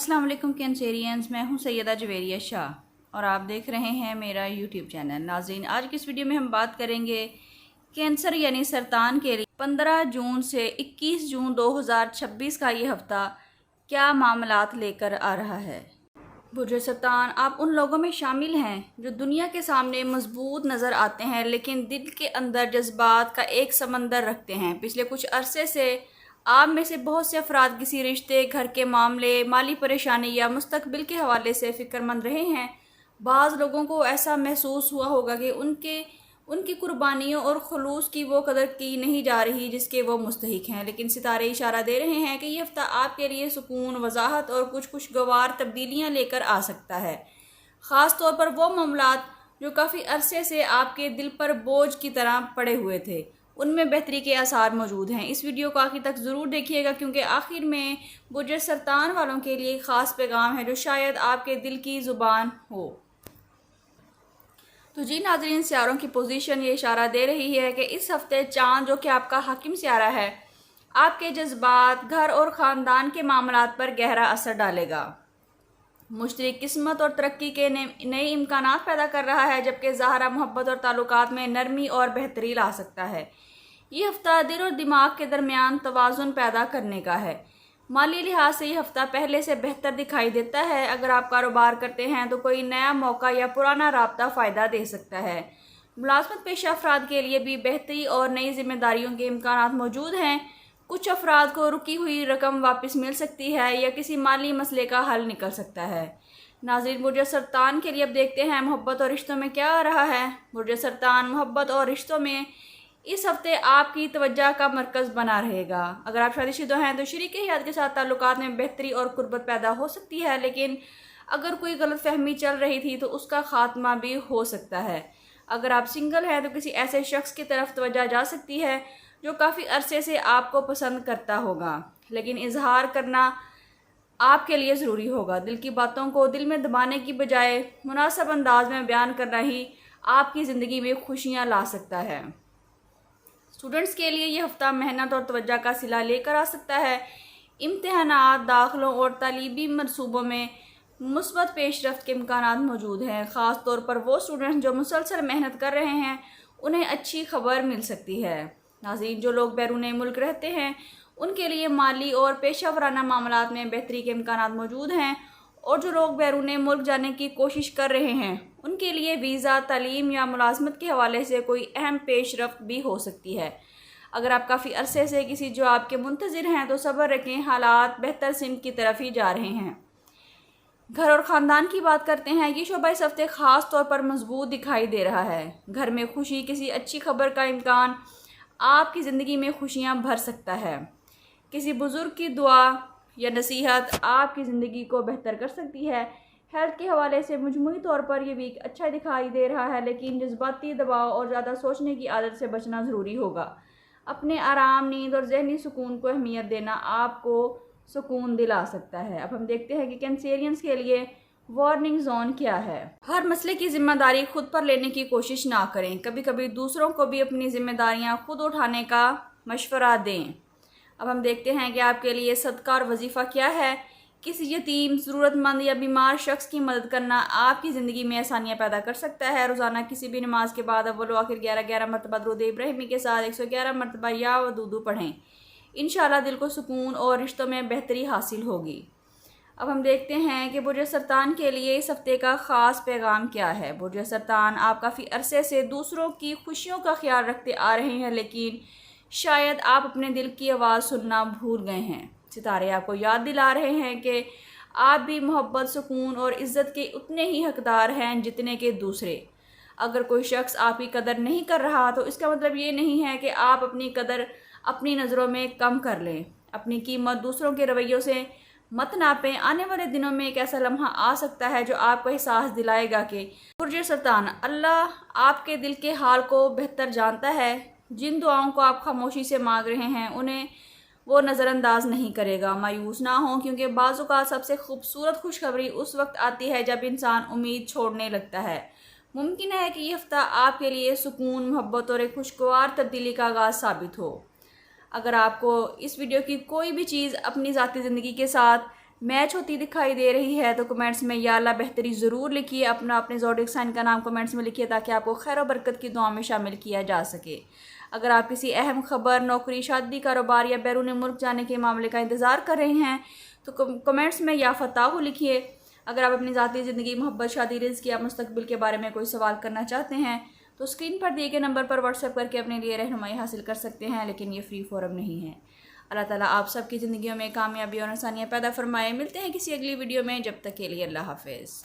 अस्सलाम वालेकुम कैंसेरियंस, मैं हूं सैयदा जवेरिया शाह और आप देख रहे हैं मेरा यूट्यूब चैनल। नाज़रीन, आज की इस वीडियो में हम बात करेंगे कैंसर यानी सरतान के लिए 15 जून से 21 जून 2026 का ये हफ़्ता क्या मामलात लेकर आ रहा है। बुर्ज सरतान आप उन लोगों में शामिल हैं जो दुनिया के सामने मजबूत नज़र आते हैं लेकिन दिल के अंदर जज्बात का एक समंदर रखते हैं। पिछले कुछ अरसे से आप में से बहुत से अफराद किसी रिश्ते, घर के मामले, माली परेशानी या मुस्तकबिल के हवाले से फ़िक्रमंद रहे हैं। बाज़ लोगों को ऐसा महसूस हुआ होगा कि उनकी कुर्बानियों और खुलूस की वो कदर की नहीं जा रही जिसके वो मुस्तहिक हैं, लेकिन सितारे इशारा दे रहे हैं कि ये हफ़्ता आपके लिए सुकून, वजाहत और कुछ खुशगवार तब्दीलियाँ लेकर आ सकता है। ख़ास तौर पर वो मामलात जो काफ़ी अरसे से आपके दिल पर बोझ की तरह पड़े हुए थे, उनमें बेहतरी के आसार मौजूद हैं। इस वीडियो को आखिर तक ज़रूर देखिएगा क्योंकि आखिर में बुर्ज सरतान वालों के लिए एक ख़ास पैगाम है जो शायद आपके दिल की ज़ुबान हो। तो जी नाज़रीन, सियारों की पोजीशन ये इशारा दे रही है कि इस हफ्ते चाँद, जो कि आपका हाकिम सियारा है, आपके जज्बात, घर और ख़ानदान के मामलात पर गहरा असर डालेगा। मुश्तरक किस्मत और तरक्की के नए इम्कानात पैदा कर रहा है, जबकि ज़ाहरा मोहब्बत और ताल्लुकात में नरमी और बेहतरी ला सकता है। ये हफ़्ता दिल और दिमाग के दरमियान तवाज़ुन पैदा करने का है। माली लिहाज से ये हफ़्ता पहले से बेहतर दिखाई देता है। अगर आप कारोबार करते हैं तो कोई नया मौका या पुराना राब्ता फ़ायदा दे सकता है। मुलाज़मत पेशा अफराद के लिए भी बेहतरी और नई जिम्मेदारियों के इम्कानात मौजूद हैं। कुछ अफराद को रुकी हुई रकम वापस मिल सकती है या किसी माली मसले का हल निकल सकता है। नाज़रीन, बुर्ज सरतान के लिए अब देखते हैं मोहब्बत और रिश्तों में क्या आ रहा है। बुर्ज सरतान मोहब्बत और रिश्तों में इस हफ्ते आपकी तवज्जो का मरकज़ बना रहेगा। अगर आप शादीशुदा हैं तो शरीक हयात के साथ ताल्लुकात में बेहतरी और कुर्बत पैदा हो सकती है, लेकिन अगर कोई गलतफहमी चल रही थी तो उसका खात्मा भी हो सकता है। अगर आप सिंगल हैं तो किसी ऐसे शख्स की तरफ तवज्जो जा सकती है जो काफ़ी अरसे से आपको पसंद करता होगा, लेकिन इजहार करना आपके लिए ज़रूरी होगा। दिल की बातों को दिल में दबाने की बजाय मुनासिब अंदाज में बयान करना ही आपकी ज़िंदगी में खुशियाँ ला सकता है। स्टूडेंट्स के लिए ये हफ़्ता मेहनत और तवज्जो का सिला लेकर आ सकता है। इम्तिहानात, दाखिलों और तालीबी मनसूबों में मुस्बत पेशरफ्त के इम्कानात मौजूद हैं। ख़ास तौर पर वो स्टूडेंट्स जो मुसलसल मेहनत कर रहे हैं, उन्हें अच्छी खबर मिल सकती है। नाज़रीन, जो लोग बैरून मुल्क रहते हैं उनके लिए माली और पेशा वराना मामलात में बेहतरी के इम्कानात मौजूद हैं, और जो लोग बैरून मुल्क जाने की कोशिश कर रहे हैं उनके लिए वीज़ा, तालीम या मुलाजमत के हवाले से कोई अहम पेशरफ्त भी हो सकती है। अगर आप काफ़ी अरसे से किसी जवाब के मुंतज़िर हैं तो सब्र रखें, हालात बेहतर सिमत की तरफ ही जा रहे हैं। घर और ख़ानदान की बात करते हैं। ये शोबा इस हफ्ते ख़ास तौर पर मजबूत दिखाई दे रहा है। घर में खुशी, किसी अच्छी खबर का इम्कान आपकी ज़िंदगी में खुशियाँ भर सकता है। किसी बुज़ुर्ग की दुआ या नसीहत आपकी ज़िंदगी को बेहतर कर सकती है। हेल्थ के हवाले से मजमूई तौर पर यह वीक अच्छा दिखाई दे रहा है, लेकिन जज्बाती दबाव और ज़्यादा सोचने की आदत से बचना ज़रूरी होगा। अपने आराम, नींद और जहनी सुकून को अहमियत देना आपको सुकून दिला सकता है। अब हम देखते हैं कि कैंसेरियंस के लिए वार्निंग जोन क्या है। हर मसले की जिम्मेदारी खुद पर लेने की कोशिश ना करें। कभी कभी दूसरों को भी अपनी जिम्मेदारियां खुद उठाने का मशवरा दें। अब हम देखते हैं कि आपके लिए सदका और वजीफ़ा क्या है। किसी यतीम, ज़रूरतमंद या बीमार शख्स की मदद करना आपकी ज़िंदगी में आसानियाँ पैदा कर सकता है। रोज़ाना किसी भी नमाज के बाद अव्वल व आखिर 11 मरतबा दुरूद इब्राहिमी के साथ 111 मरतबा या वदूदू पढ़ें। इंशाअल्लाह दिल को सुकून और रिश्तों में बेहतरी हासिल होगी। अब हम देखते हैं कि बुर्ज सरतान के लिए इस हफ्ते का ख़ास पैगाम क्या है। बुर्ज सरतान आप काफ़ी अरसे से दूसरों की खुशियों का ख्याल रखते आ रहे हैं, लेकिन शायद आप अपने दिल की आवाज़ सुनना भूल गए हैं। सितारे आपको याद दिला रहे हैं कि आप भी मोहब्बत, सुकून और इज़्ज़त के उतने ही हकदार हैं जितने के दूसरे। अगर कोई शख्स आपकी कदर नहीं कर रहा तो इसका मतलब ये नहीं है कि आप अपनी कदर अपनी नज़रों में कम कर लें। अपनी कीमत दूसरों के रवैयों से मत नापें। आने वाले दिनों में एक ऐसा लम्हा आ सकता है जो आपको एहसास दिलाएगा कि बुर्ज सरतान, अल्लाह आपके दिल के हाल को बेहतर जानता है। जिन दुआओं को आप खामोशी से मांग रहे हैं उन्हें वो नज़रअंदाज नहीं करेगा। मायूस ना हो, क्योंकि बाज़ औक़ात सबसे खूबसूरत खुशखबरी उस वक्त आती है जब इंसान उम्मीद छोड़ने लगता है। मुमकिन है कि यह हफ़्ता आपके लिए सुकून, मोहब्बत और एक खुशगवार तब्दीली का आगाज़ साबित हो। अगर आपको इस वीडियो की कोई भी चीज़ अपनी ज़ाती ज़िंदगी के साथ میچ ہوتی دکھائی دے رہی ہے تو کمنٹس میں یا اللہ بہتری ضرور لکھیے، اپنے زوڈیک سائن کا نام کمنٹس میں لکھیے تاکہ آپ کو خیر و برکت کی دعا میں شامل کیا جا سکے۔ اگر آپ کسی اہم خبر، نوکری، شادی، کاروبار یا بیرون ملک جانے کے معاملے کا انتظار کر رہے ہیں تو کمنٹس میں یا فتح لکھیے۔ اگر آپ اپنی ذاتی زندگی، محبت، شادی، رزق یا مستقبل کے بارے میں کوئی سوال کرنا چاہتے ہیں تو اسکرین پر دیے گئے نمبر پر واٹس ایپ کر کے اپنے لیے رہنمائی حاصل کر سکتے ہیں، لیکن یہ فری فورم نہیں ہے۔ اللہ تعالیٰ آپ سب کی زندگیوں میں کامیابی اور آسانیاں پیدا فرمائے۔ ملتے ہیں کسی اگلی ویڈیو میں، جب تک کے لیے اللہ حافظ۔